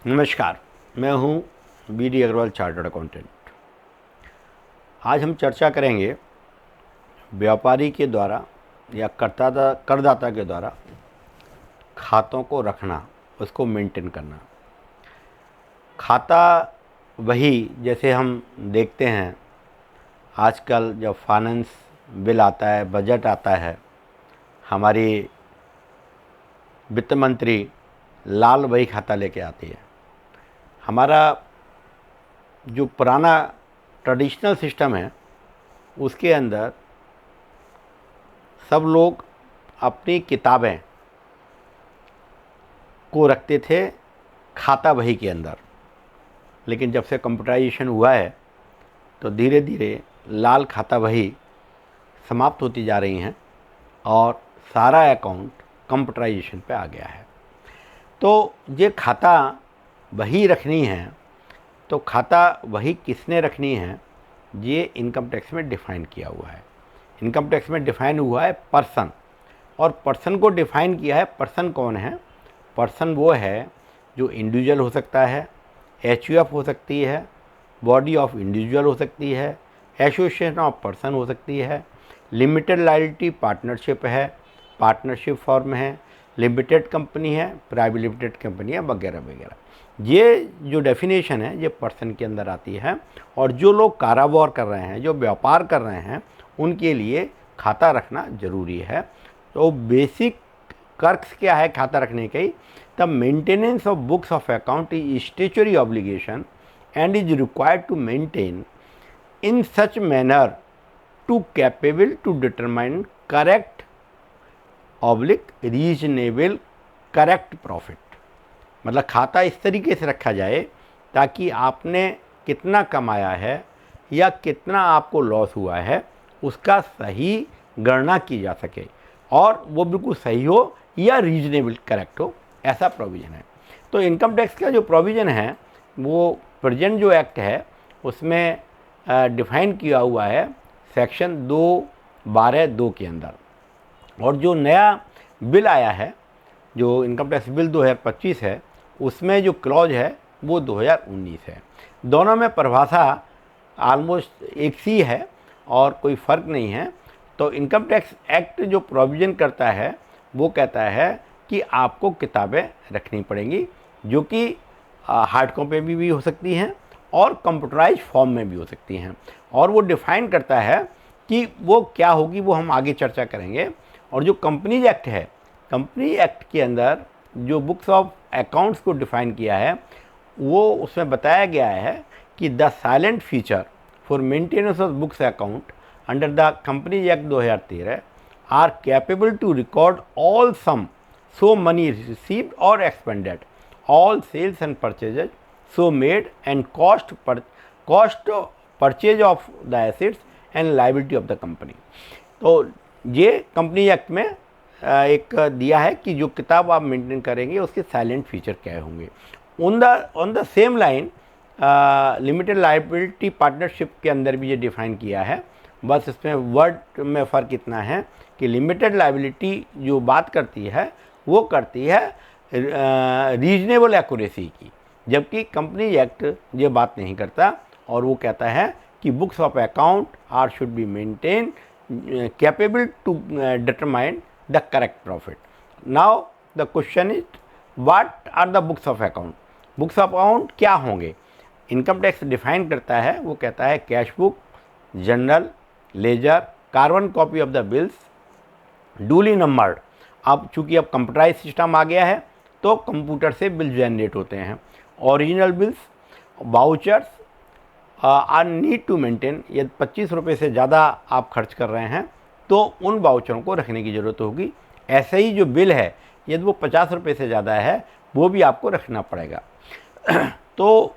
नमस्कार, मैं हूं B D Agarwal, chartered accountant. आज हम चर्चा करेंगे व्यापारी के द्वारा या करदाता के द्वारा खातों को रखना, उसको मेंटेन करना। खाता वही, जैसे हम देखते हैं आजकल जब फाइनेंस बिल आता है, बजट आता है, हमारी वित्त मंत्री लाल बही खाता लेके आती है। हमारा जो पुराना ट्रेडिशनल सिस्टम है उसके अंदर सब लोग अपनी किताबें को रखते थे खाता बही के अंदर, लेकिन जब से कंप्यूटराइजेशन हुआ है तो धीरे धीरे लाल खाता बही समाप्त होती जा रही हैं और सारा अकाउंट कंप्यूटराइजेशन पे आ गया है। तो ये खाता वही रखनी है, तो खाता वही किसने रखनी है, ये इनकम टैक्स में डिफ़ाइन किया हुआ है। इनकम टैक्स में डिफ़ाइन हुआ है पर्सन, और पर्सन को डिफ़ाइन किया है। पर्सन कौन है? पर्सन वो है जो इंडिविजुअल हो सकता है, एचयूएफ हो सकती है, बॉडी ऑफ इंडिविजुअल हो सकती है, एसोसिएशन ऑफ पर्सन हो सकती है, लिमिटेड लायबिलिटी पार्टनरशिप है, पार्टनरशिप फॉर्म है, लिमिटेड कंपनी है, प्राइवेट लिमिटेड कंपनी है, वगैरह वगैरह। ये जो डेफिनेशन है ये पर्सन के अंदर आती है। और जो लोग कारोबार कर रहे हैं, जो व्यापार कर रहे हैं, उनके लिए खाता रखना ज़रूरी है। तो बेसिक कर्क्स क्या है खाता रखने की? The maintenance of books of account is statutory obligation and is required to maintain in such manner to capable to determine correct reasonable correct profit. मतलब खाता इस तरीके से रखा जाए ताकि आपने कितना कमाया है या कितना आपको लॉस हुआ है उसका सही गणना की जा सके, और वो बिल्कुल सही हो या रीजनेबल करेक्ट हो, ऐसा प्रोविज़न है। तो इनकम टैक्स का जो प्रोविज़न है वो प्रेजेंट जो एक्ट है उसमें डिफ़ाइन किया हुआ है सेक्शन 2(12)(2) के अंदर। और जो नया बिल आया है, जो इनकम टैक्स बिल 2025 है, उसमें जो क्लॉज है वो 2019 है। दोनों में परिभाषा आलमोस्ट एक सी है और कोई फ़र्क नहीं है। तो इनकम टैक्स एक्ट जो प्रोविज़न करता है वो कहता है कि आपको किताबें रखनी पड़ेंगी, जो कि हार्ड कॉपी में भी हो सकती हैं और कंप्यूटराइज फॉर्म में भी हो सकती हैं। और वो डिफ़ाइन करता है कि वो क्या होगी, वो हम आगे चर्चा करेंगे। और जो कंपनीज एक्ट है, कंपनी एक्ट के अंदर जो बुक्स ऑफ अकाउंट्स को डिफ़ाइन किया है वो उसमें बताया गया है कि the salient feature for maintenance of books account under the companies act 2013 are capable to record all sum so money received और expended, all sales and purchases so made and cost purchase of the assets and liability of the company. तो ये company act में एक दिया है कि जो किताब आप मेंटेन करेंगे उसके साइलेंट फीचर क्या होंगे। On the same line limited liability partnership के अंदर भी ये डिफ़ाइन किया है। बस इसमें वर्ड में फ़र्क इतना है कि लिमिटेड लायबिलिटी जो बात करती है वो करती है रीजनेबल एक्यूरेसी की, जबकि कंपनी एक्ट ये बात नहीं करता और वो कहता है कि books of account are should be maintain capable to determine the correct profit. Now the question is, what are the books of account? Books of account क्या होंगे? इनकम टैक्स डिफाइन करता है, वो कहता है cash book, journal, ledger, carbon copy of the bills, duly numbered. अब चूँकि अब कंप्यूटराइज सिस्टम आ गया है तो कंप्यूटर से बिल जनरेट होते हैं। Original bills, vouchers are need to maintain. यदि 25 रुपये से ज़्यादा आप खर्च कर रहे हैं तो उन वाउचरों को रखने की ज़रूरत होगी। ऐसे ही जो बिल है यदि वो 50 रुपये से ज़्यादा है वो भी आपको रखना पड़ेगा। तो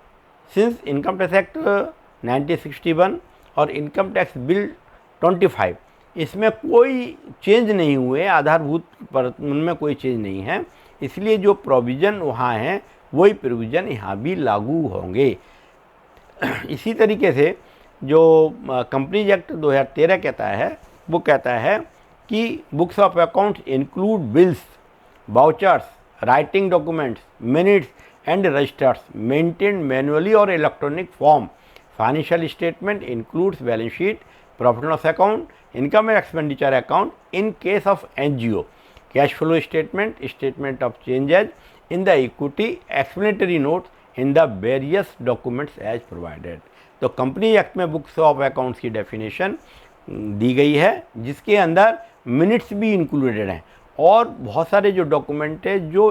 सिंस इनकम टैक्स एक्ट 1961 और इनकम टैक्स बिल 25 इसमें कोई चेंज नहीं हुए, आधारभूत में कोई चेंज नहीं है, इसलिए जो प्रोविज़न वहाँ हैं वही प्रोविज़न यहाँ भी लागू होंगे। इसी तरीके से जो कंपनीज एक्ट 2013 कहता है वो कहता है कि books of accounts include bills, vouchers, writing documents, minutes and registers maintained manually or electronic form. Financial statement includes balance sheet, profit and loss account, income and expenditure account in case of NGO, cash flow statement, statement of changes in the equity, explanatory notes in the various documents as provided. तो company act में books of accounts की definition दी गई है, जिसके अंदर minutes भी included हैं और बहुत सारे जो डॉक्यूमेंट है जो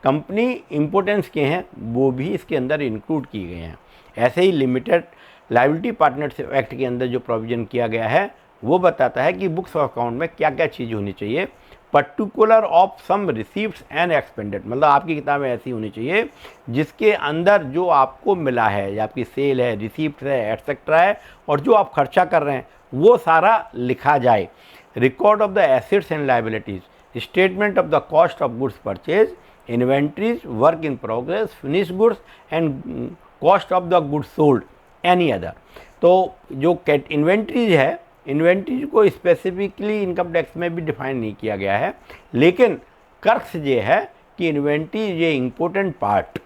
कंपनी इम्पोर्टेंस के हैं वो भी इसके अंदर इंक्लूड किए गए हैं। ऐसे ही लिमिटेड लायबिलिटी पार्टनरशिप एक्ट के अंदर जो प्रोविज़न किया गया है वो बताता है कि बुक्स ऑफ अकाउंट में क्या क्या चीज़ होनी चाहिए। Particular of sum receipts and expended, मतलब आपकी किताबें ऐसी होनी चाहिए जिसके अंदर जो आपको मिला है या आपकी सेल है, रिसीप्ट है, एटसेट्रा है और जो आप खर्चा कर रहे हैं वो सारा लिखा जाए। Record of the assets and liabilities, statement of the cost of goods purchase, inventories, work in progress, finish goods and cost of the goods sold, any other. तो जो इन्वेंट्रीज है, इन्वेंट्रीज को स्पेसिफिकली इनकम टैक्स में भी define नहीं किया गया है, लेकिन कर्क्स ये है कि इन्वेंट्रीज ये important part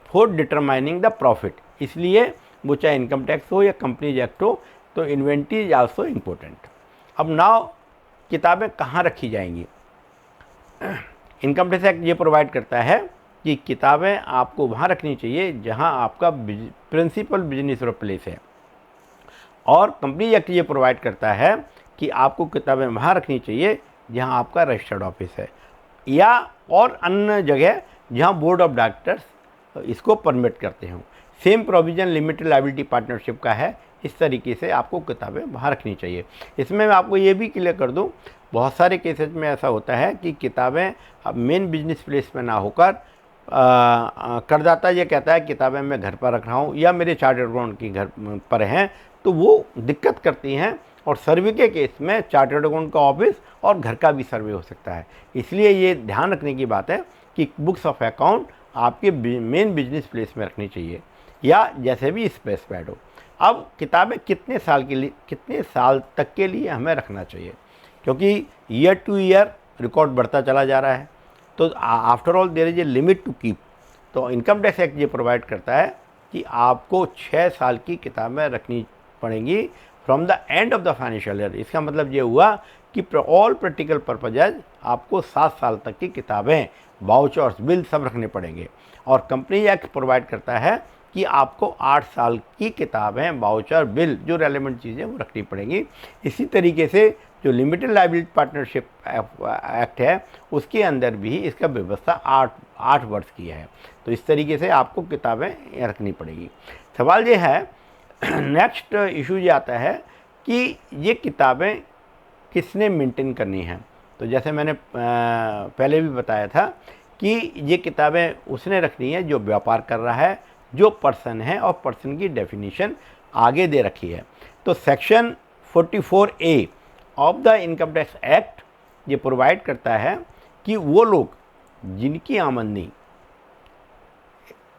for determining the profit, इसलिए वो चाहे इनकम टैक्स हो या कंपनीज एक्ट हो, तो इन्वेंट्रीज आल्सो इम्पोर्टेंट। अब नाउ किताबें कहाँ रखी जाएंगी? इनकम टैक्स एक्ट ये प्रोवाइड करता है कि किताबें आपको वहाँ रखनी चाहिए जहाँ आपका प्रिंसिपल बिजनेस और प्लेस है, और कंपनी एक्ट ये प्रोवाइड करता है कि आपको किताबें वहाँ रखनी चाहिए जहाँ आपका रजिस्टर्ड ऑफिस है या और अन्य जगह जहाँ बोर्ड ऑफ डायरेक्टर्स इसको परमिट करते हों। Same provision limited liability partnership का है, इस तरीके से आपको किताबें वहाँ रखनी चाहिए। इसमें मैं आपको ये भी क्लियर कर दूँ, बहुत सारे केसेज में ऐसा होता है कि किताबें अब मेन बिजनेस प्लेस में ना होकर करदाता ये कहता है किताबें मैं घर पर रख रहा हूँ या मेरे चार्टर्ड अकाउंट की घर पर हैं, तो वो दिक्कत करती हैं और सर्वे के केस में चार्टर्ड अकाउंट का ऑफिस और घर का भी सर्वे हो सकता है। इसलिए ये ध्यान रखने की बात है कि बुक्स ऑफ अकाउंट आपके मेन बिजनेस प्लेस में रखनी चाहिए या जैसे भी स्पेसिफाइड हो। अब किताबें कितने साल तक के लिए हमें रखना चाहिए, क्योंकि ईयर टू ईयर रिकॉर्ड बढ़ता चला जा रहा है, तो after all there is a limit to keep. तो इनकम टैक्स एक्ट ये प्रोवाइड करता है कि आपको 6 साल की किताबें रखनी पड़ेंगी from the end of the financial year. इसका मतलब ये हुआ कि ऑल प्रैक्टिकल पर्पजेज आपको 7 साल तक की किताबें, वाउचर्स, बिल सब रखने पड़ेंगे। और कंपनी एक्ट प्रोवाइड करता है कि आपको 8 साल की किताबें, वाउचर, बिल, जो रेलेवेंट चीज़ें वो रखनी पड़ेंगी। इसी तरीके से जो लिमिटेड लायबिलिटी पार्टनरशिप एक्ट है उसके अंदर भी इसका व्यवस्था 8 वर्ष की है। तो इस तरीके से आपको किताबें रखनी पड़ेगी। सवाल ये है, नेक्स्ट इशू ये आता है कि ये किताबें किसने मेंटेन करनी हैं। तो जैसे मैंने पहले भी बताया था कि ये किताबें उसने रखनी है जो व्यापार कर रहा है, जो पर्सन है, और पर्सन की डेफिनेशन आगे दे रखी है। तो section 44A of the income tax act ये प्रोवाइड करता है कि वो लोग जिनकी आमदनी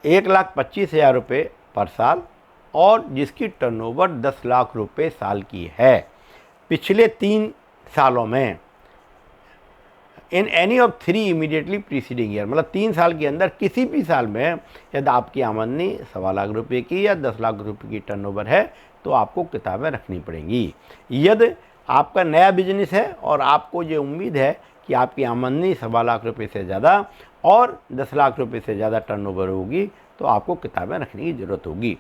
1,25,000 रुपये पर साल और जिसकी टर्नओवर 10 लाख रुपए साल की है पिछले 3 सालों में, in any of 3 immediately preceding year, मतलब 3 साल के अंदर किसी भी साल में यदि आपकी आमदनी 1.25 लाख रुपए की या 10 लाख रुपए की टर्नओवर है तो आपको किताबें रखनी पड़ेंगी। यदि आपका नया बिजनेस है और आपको ये उम्मीद है कि आपकी आमदनी 1.25 लाख रुपए से ज़्यादा और 10 लाख रुपए से ज़्यादा टर्नओवर होगी तो आपको किताबें रखने की ज़रूरत होगी।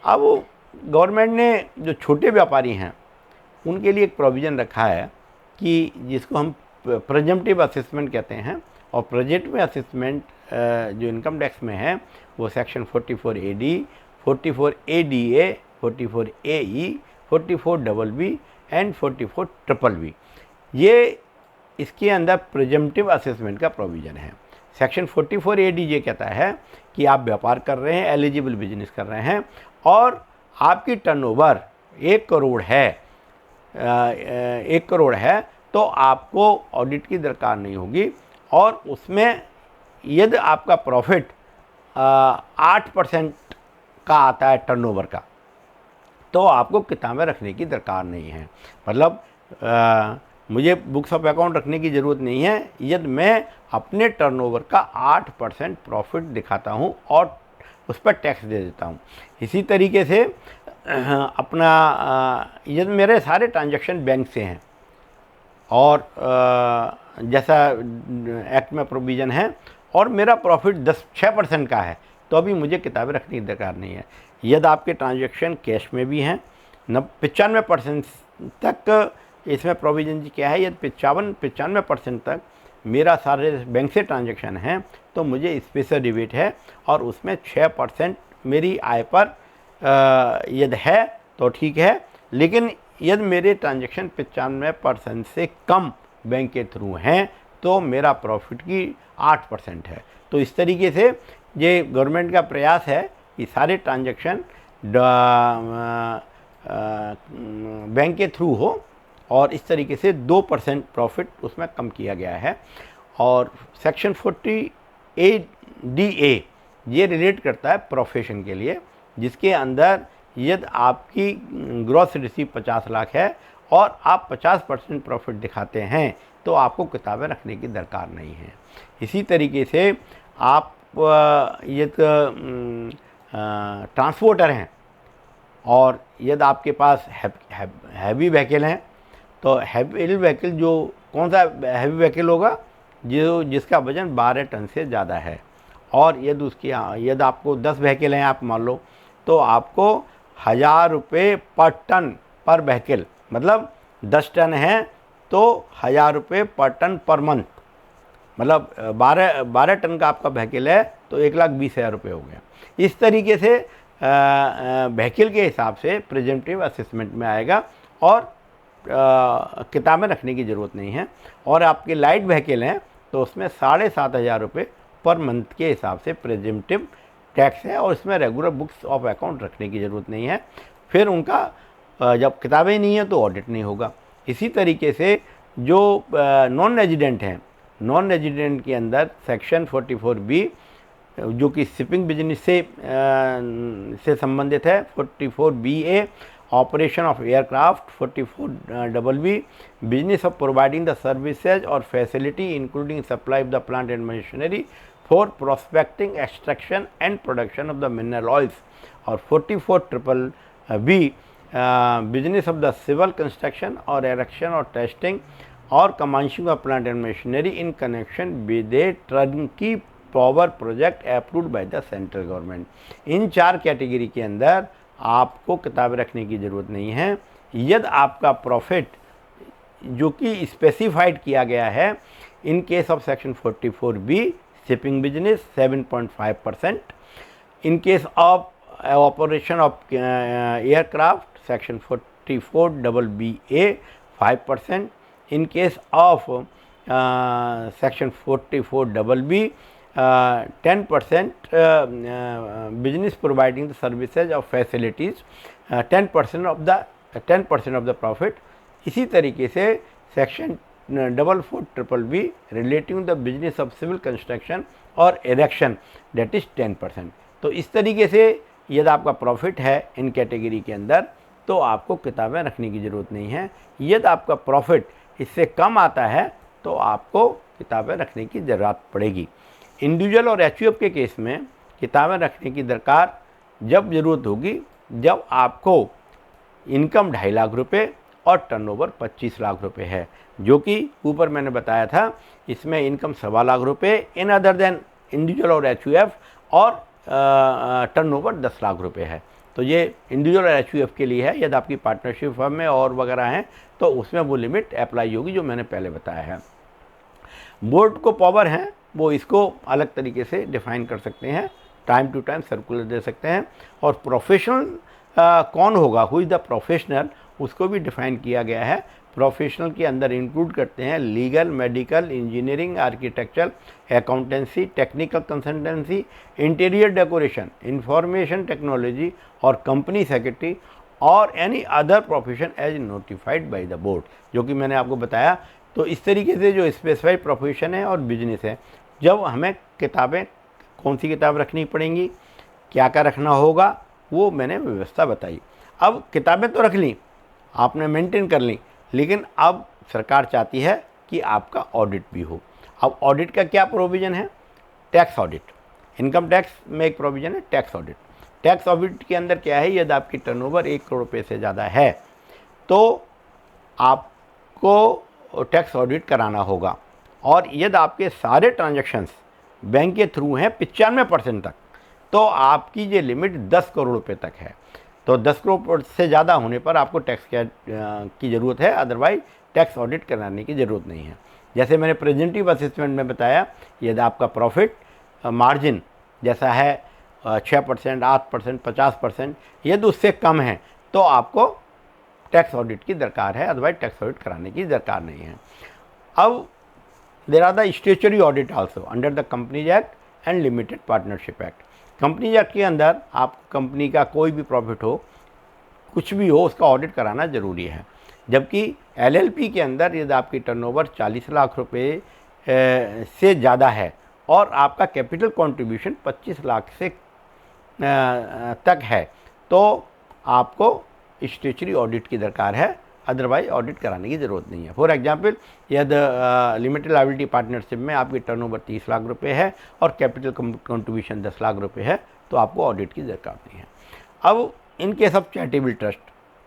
अब गवर्नमेंट ने जो छोटे व्यापारी हैं उनके लिए एक प्रोविज़न रखा है कि जिसको हम प्रेजेंटिव असेसमेंट कहते हैं, और प्रेजेंटिव असेसमेंट जो इनकम टैक्स में है वो section 44AD, 44ADA, 44AE, 44BB and 44BBB, ये इसके अंदर प्रेजेंटिव असेसमेंट का प्रोविज़न है। सेक्शन 44AD ये कहता है कि आप व्यापार कर रहे हैं, एलिजिबल बिजनेस कर रहे हैं और आपकी टर्नओवर 1 करोड़ है, 1 करोड़ है, तो आपको ऑडिट की दरकार नहीं होगी, और उसमें यदि आपका प्रॉफिट 8% का आता है टर्नओवर का, तो आपको किताबें रखने की दरकार नहीं है। मतलब मुझे बुक्स ऑफ अकाउंट रखने की ज़रूरत नहीं है यदि मैं अपने टर्नओवर का 8% प्रॉफिट दिखाता हूँ और उस पर टैक्स दे देता हूँ। इसी तरीके से अपना यदि मेरे सारे ट्रांजैक्शन बैंक से हैं और जैसा एक्ट में प्रोविज़न है और मेरा प्रॉफिट 6% का है, तो अभी मुझे किताबें रखने की दरकार नहीं है। यदि आपके ट्रांजैक्शन कैश में भी हैं 95% तक इसमें प्रोविज़न क्या है, यदि 95% तक मेरा सारे बैंक से ट्रांजैक्शन हैं तो मुझे स्पेशल रिबेट है और उसमें 6% मेरी आय पर यदि है तो ठीक है, लेकिन यदि मेरे ट्रांजैक्शन 95% से कम बैंक के थ्रू हैं तो मेरा प्रॉफिट की 8% है। तो इस तरीके से ये गवर्नमेंट का प्रयास है कि सारे ट्रांजैक्शन बैंक के थ्रू हो और इस तरीके से 2% प्रॉफिट उसमें कम किया गया है। और सेक्शन 48DA ये रिलेट करता है प्रोफेशन के लिए, जिसके अंदर यदि आपकी ग्रॉस रिसीव 50 लाख है और आप 50% प्रॉफिट दिखाते हैं तो आपको किताबें रखने की दरकार नहीं है। इसी तरीके से आप ये ट्रांसपोर्टर हैं और यदि आपके पास हैवी व्हीकल हैं तो हैवी व्हीकल जो कौन सा हैवी व्हीकल होगा जिसका वज़न 12 टन से ज़्यादा है, और यदि आपको 10 व्हीकल हैं आप मान लो, तो आपको 1000 रुपये पर टन पर व्हीकल, मतलब 10 टन है तो 1000 रुपये पर टन पर मंथ, मतलब 12 टन का आपका व्हीकल है तो 1,20,000 रुपये हो गया। इस तरीके से व्हीकल के हिसाब से प्रेजेंटिव असेसमेंट में आएगा और किताबें रखने की ज़रूरत नहीं है। और आपके लाइट व्हीकल हैं तो उसमें 7,500 रुपये पर मंथ के हिसाब से प्रेजेंटिव टैक्स है और इसमें रेगुलर बुक्स ऑफ अकाउंट रखने की ज़रूरत नहीं है। फिर उनका जब किताबें नहीं है तो ऑडिट नहीं होगा। इसी तरीके से जो नॉन रेजिडेंट हैं, नॉन रेजिडेंट के अंदर सेक्शन 44B जो कि शिपिंग बिजनेस से संबंधित है, 44BA operation of aircraft, 44BB business of providing the services और facility including supply of the plant and machinery for prospecting extraction and production of the mineral oils, और 44BB business of the civil construction और erection और testing और commissioning of plant and machinery in connection with a turnkey power project approved by the central government. इन 4 category के अंदर आपको किताबें रखने की ज़रूरत नहीं है यदि आपका प्रॉफिट जो कि स्पेसिफाइड किया गया है in case of section 44B shipping business 7.5%, in case of operation of aircraft section 44BA 5%, in case of section 44BB 10% business providing the services of facilities 10% of the profit। इसी तरीके से section 44BB relating the business of civil construction और erection that is 10%। तो इस तरीके से यदि आपका प्रॉफिट है इन कैटेगरी के अंदर तो आपको किताबें रखने की ज़रूरत नहीं है। यदि आपका प्रॉफिट इससे कम आता है तो आपको किताबें रखने की ज़रूरत पड़ेगी। इंडिविजुअल और एचयूएफ के केस में किताबें रखने की दरकार जब ज़रूरत होगी जब आपको इनकम 2.5 लाख रुपए और टर्नओवर 25 लाख रुपए है, जो कि ऊपर मैंने बताया था। इसमें इनकम 1.25 लाख रुपए इन अदर देन इंडिविजुअल और एचयूएफ और टर्नओवर 10 लाख रुपए है। तो ये इंडिविजुअल और एचयूएफ के लिए है। यदि आपकी पार्टनरशिप फर्म में और वगैरह हैं तो उसमें वो लिमिट अप्लाई होगी जो मैंने पहले बताया है। बोर्ड को पावर है वो इसको अलग तरीके से डिफाइन कर सकते हैं, टाइम टू टाइम सर्कुलर दे सकते हैं। और प्रोफेशनल कौन होगा, हु इज़ द प्रोफेशनल, उसको भी डिफाइन किया गया है। प्रोफेशनल के अंदर इंक्लूड करते हैं legal, medical, engineering, architecture, accountancy, technical consultancy, interior decoration, information technology और कंपनी सेक्रेटरी और any other profession as notified by the board, जो कि मैंने आपको बताया। तो इस तरीके से जो स्पेसिफाइड प्रोफेशन है और बिजनेस है, जब हमें किताबें कौन सी किताब रखनी पड़ेंगी, क्या क्या रखना होगा, वो मैंने व्यवस्था बताई। अब किताबें तो रख ली, आपने मेंटेन कर ली, लेकिन अब सरकार चाहती है कि आपका ऑडिट भी हो। अब ऑडिट का क्या प्रोविज़न है? Tax audit. इनकम टैक्स में एक प्रोविज़न है टैक्स ऑडिट। टैक्स ऑडिट के अंदर क्या है, यदि आपकी टर्नओवर 1 करोड़ रुपये से ज़्यादा है तो आपको टैक्स ऑडिट कराना होगा, और यदि आपके सारे ट्रांजैक्शंस बैंक के थ्रू हैं 95% तक, तो आपकी ये लिमिट 10 करोड़ रुपये तक है। तो 10 करोड़ से ज़्यादा होने पर आपको टैक्स की ज़रूरत है, अदरवाइज टैक्स ऑडिट कराने की ज़रूरत नहीं है। जैसे मैंने प्रेजेंटिव असेसमेंट में बताया, यदि आपका प्रॉफिट मार्जिन जैसा है 6%, 8%, 50%, यदि उससे कम है तो आपको टैक्स ऑडिट की दरकार है, अदरवाइज टैक्स ऑडिट कराने की दरकार नहीं है। अब there are the statutory audit also under the companies act and limited partnership act. Companies act के अंदर आप कंपनी का कोई भी प्रॉफिट हो, कुछ भी हो, उसका ऑडिट कराना ज़रूरी है। जबकि एलएलपी के अंदर यदि आपकी टर्नओवर 40 लाख रुपए से ज़्यादा है और आपका कैपिटल कंट्रीब्यूशन 25 लाख से तक है, तो आपको स्टैट्यूटरी ऑडिट की दरकार है, अदरवाइज ऑडिट कराने की ज़रूरत नहीं है। फॉर एग्जांपल, यदि लिमिटेड लायबिलिटी पार्टनरशिप में आपकी टर्नओवर 30 लाख रुपए है और कैपिटल कंट्रीब्यूशन 10 लाख रुपए है, तो आपको ऑडिट की दरकार नहीं है। अब in case of charitable trust,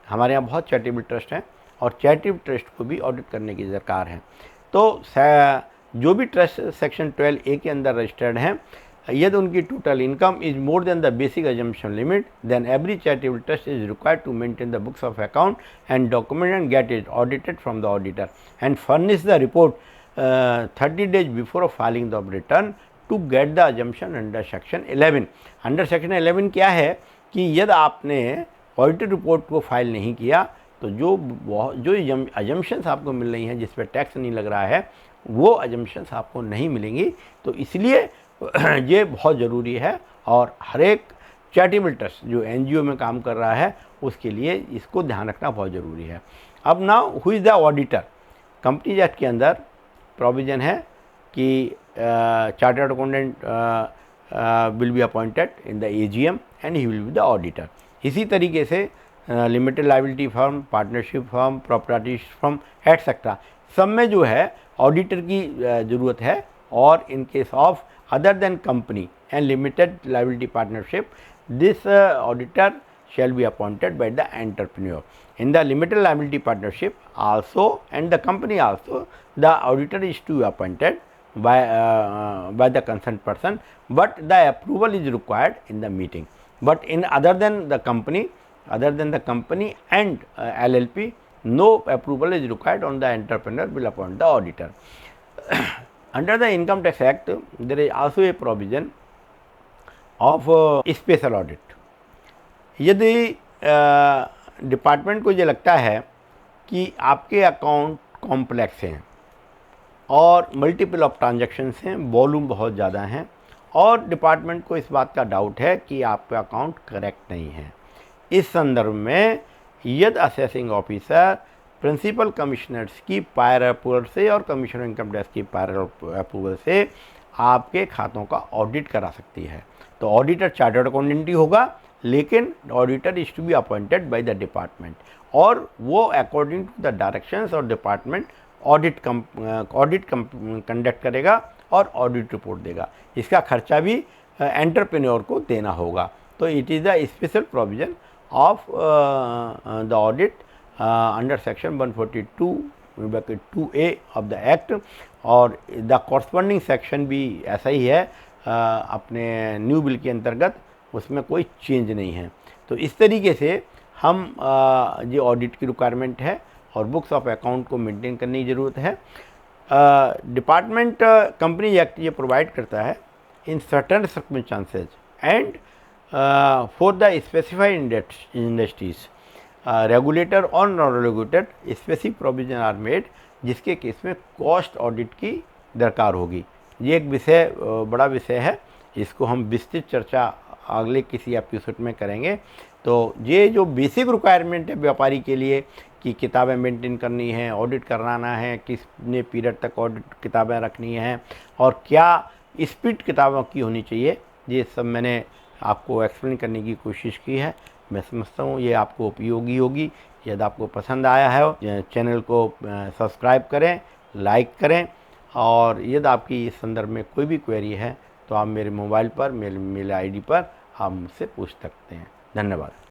हमारे यहाँ बहुत चैरिटेबल ट्रस्ट हैं और चैरिटेबल ट्रस्ट को भी ऑडिट करने की दरकार है। तो जो भी ट्रस्ट सेक्शन 12A के अंदर रजिस्टर्ड हैं, यदि उनकी total income is more than the basic exemption limit, then every charitable trust is required to maintain the books of account and document and get it audited from the auditor and furnish the report 30 days before filing the return to get the exemption under section 11। Under section 11 क्या है कि यदि आपने audited report को file नहीं किया तो जो अजम्पशंस आपको मिल रही हैं जिस पर टैक्स नहीं लग रहा है, वो अजम्पशंस आपको नहीं मिलेंगी। तो इसलिए ये बहुत ज़रूरी है, और हर एक चैरिटेबल ट्रस्ट जो एनजीओ में काम कर रहा है उसके लिए इसको ध्यान रखना बहुत ज़रूरी है। अब now who is the auditor? Companies act के अंदर प्रोविज़न है कि chartered accountant will be appointed in the AGM and he will be the auditor. इसी तरीके से limited liability firm, partnership firm, property firm etcetera, सब में जो है ऑडिटर की ज़रूरत है। और in case of other than company and limited liability partnership, this auditor shall be appointed by the entrepreneur. In the limited liability partnership also and the company also, the auditor is to be appointed by the concerned person, but the approval is required in the meeting. But in other than the company and LLP, no approval is required on the entrepreneur will appoint the auditor. Under the Income Tax Act, there is also a provision of special audit. यदि department को ये लगता है कि आपके account complex हैं और multiple of transactions हैं, वॉल्यूम बहुत ज़्यादा हैं, और डिपार्टमेंट को इस बात का डाउट है कि आपका अकाउंट करेक्ट नहीं है, इस संदर्भ में यदि असेसिंग ऑफिसर प्रिंसिपल कमिश्नर्स की प्रायर अप्रूवल से और कमिश्नर इनकम टैक्स की प्रायर अप्रूवल से आपके खातों का ऑडिट करा सकती है। तो ऑडिटर चार्टर्ड अकाउंटेंट ही होगा, लेकिन auditor is to be appointed by the department, और वो अकॉर्डिंग टू द डायरेक्शंस और डिपार्टमेंट ऑडिट कंडक्ट करेगा और ऑडिट रिपोर्ट देगा। इसका खर्चा भी एंटरप्रेन्योर को देना होगा। तो it is the special provision of the audit under section 142(2)(a) of the act, और द कॉरस्पॉन्डिंग सेक्शन भी ऐसा ही है अपने न्यू बिल के अंतर्गत, उसमें कोई चेंज नहीं है। तो इस तरीके से हम ये ऑडिट की रिक्वायरमेंट है और बुक्स ऑफ अकाउंट को मेंटेन करने की ज़रूरत है। डिपार्टमेंट कंपनी एक्ट ये प्रोवाइड करता है in certain circumstances and for the specified industries regulator और non regulated specific provision are made, जिसके केस में कॉस्ट ऑडिट की दरकार होगी। ये एक विषय बड़ा विषय है, इसको हम विस्तृत चर्चा अगले किसी एपिसोड में करेंगे। तो ये जो बेसिक रिक्वायरमेंट है व्यापारी के लिए कि किताबें मेंटेन करनी है, ऑडिट कराना है, कितने पीरियड तक ऑडिट किताबें रखनी हैं और क्या स्पीड किताबों की होनी चाहिए, ये सब मैंने आपको एक्सप्लेन करने की कोशिश की है। मैं समझता हूँ ये आपको उपयोगी होगी। यदि आपको पसंद आया है चैनल को सब्सक्राइब करें, लाइक करें, और यदि आपकी इस संदर्भ में कोई भी क्वेरी है तो आप मेरे मोबाइल पर, मेरे मेल आईडी पर आप मुझसे पूछ सकते हैं। धन्यवाद।